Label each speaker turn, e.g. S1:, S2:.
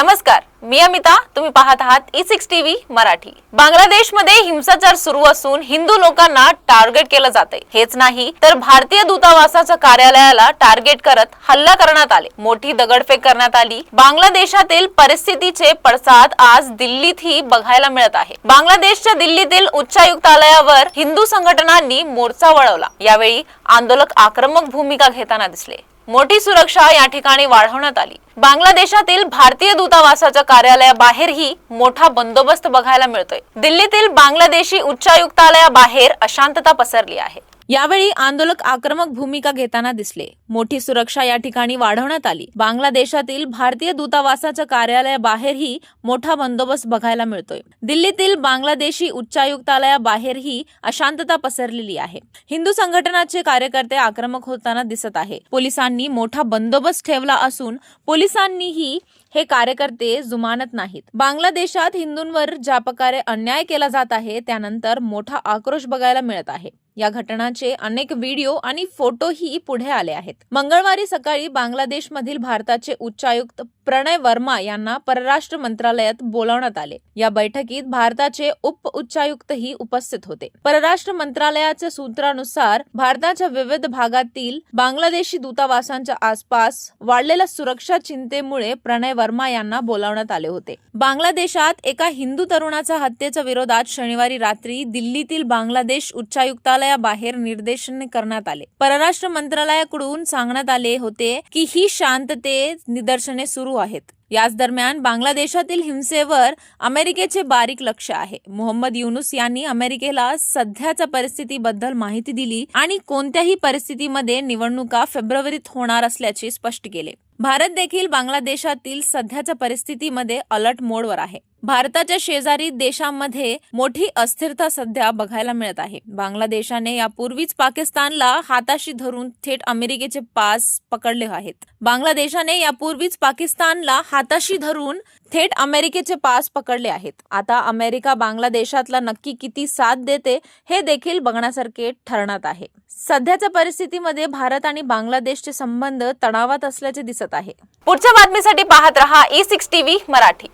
S1: नमस्कार, मी अमिता. तुम्ही पाहत आहात E6 टीव्ही मराठी. बांगलादेशमध्ये हिंसाचार सुरू असून हिंदू लोकांना टार्गेट केलं जातंय. हेच नाही तर भारतीय दूतावासाच्या कार्यालयाला टार्गेट करत हल्ला करण्यात आले. मोठी दगडफेक करण्यात आली. बांगलादेशातील परिस्थितीचे पडसाद आज दिल्लीतही बघायला मिळत आहे. बांगलादेशच्या दिल्लीतील उच्चायुक्तालयावर हिंदू संघटनांनी मोर्चा वळवला. यावेळी आंदोलक आक्रमक भूमिका घेताना दिसले. मोठी सुरक्षा या ठिकाणी वाढवण्यात आली. बांगलादेशातील भारतीय दूतावासाच्या कार्यालयाबाहेरही मोठा बंदोबस्त बघायला मिळतोय. दिल्लीतील बांगलादेशी उच्चायुक्तालयाबाहेर अशांतता पसरली आहे. यावेळी आंदोलक आक्रमक भूमिका घेताना दिसले. मोठी सुरक्षा या ठिकाणी वाढवण्यात आली. बांगलादेशातील भारतीय दूतावासाच्या कार्यालयाबाहेरही मोठा बंदोबस्त बघायला मिळतोय. दिल्लीतील बांगलादेशी उच्चायुक्तालयाबाहेरही अशांतता पसरलेली आहे. हिंदू संघटनाचे कार्यकर्ते आक्रमक होताना दिसत आहे. पोलिसांनी मोठा बंदोबस्त ठेवला असून पोलिसांनीही हे कार्यकर्ते जुमानत नाहीत. बांगलादेशात हिंदूंवर ज्या प्रकारे अन्याय केला जात आहे त्यानंतर मोठा आक्रोश बघायला मिळत आहे. या घटनांचे अनेक व्हिडिओ आणि फोटोही पुढे आले आहेत. मंगळवारी सकाळी बांगलादेशमधील भारताचे उच्चायुक्त प्रणय वर्मा यांना परराष्ट्र मंत्रालयात बोलावण्यात आले. या बैठकीत भारताचे उप उच्चायुक्तही उपस्थित होते. परराष्ट्र मंत्रालयाच्या सूत्रानुसार भारताच्या विविध भागातील बांगलादेशी दूतावासांच्या आसपास वाढलेल्या सुरक्षा चिंतेमुळे प्रणय वर्मा यांना बोलावण्यात आले होते. बांगलादेशात एका हिंदू तरुणाच्या हत्येच्या विरोधात शनिवारी रात्री दिल्लीतील बांगलादेश उच्चायुक्तालयाबाहेर निदर्शने करण्यात आले. परराष्ट्र मंत्रालयाकडून सांगण्यात आले होते की ही शांतते निदर्शने सुरू आहेत. याच दरम्यान बांगलादेशातील हिंसेवर अमेरिकेचे बारीक लक्ष आहे. मोहम्मद युनुस यांनी अमेरिकेला सध्याच्या परिस्थितीबद्दल माहिती दिली आणि कोणत्याही परिस्थितीमध्ये निवडणुका फेब्रुवारीत होणार असल्याचे स्पष्ट केले. भारत देखील बांगलादेशातील सध्याच्या परिस्थितीमध्ये अलर्ट मोडवर आहे. भारताच्या शेजारी देशांमध्ये मोठी अस्थिरता सध्या बघायला मिळत आहे. बांगलादेशाने यापूर्वीच पाकिस्तानला हाताशी धरून थेट अमेरिकेचे पास पकडले आहेत. बांगलादेशाने यापूर्वीच पाकिस्तानला हाताशी धरून थेट अमेरिकेचे पास पकडले आहेत. आता अमेरिका बांगलादेशातला नक्की किती साथ देते हे देखील बघण्यासारखे ठरणार आहे. सध्याच्या परिस्थितीमध्ये भारत आणि बांगलादेशचे संबंध तणावात असल्याचे दिसत आहे. पुढच्या बातमीसाठी पाहत रहा E6 टीव्ही मराठी.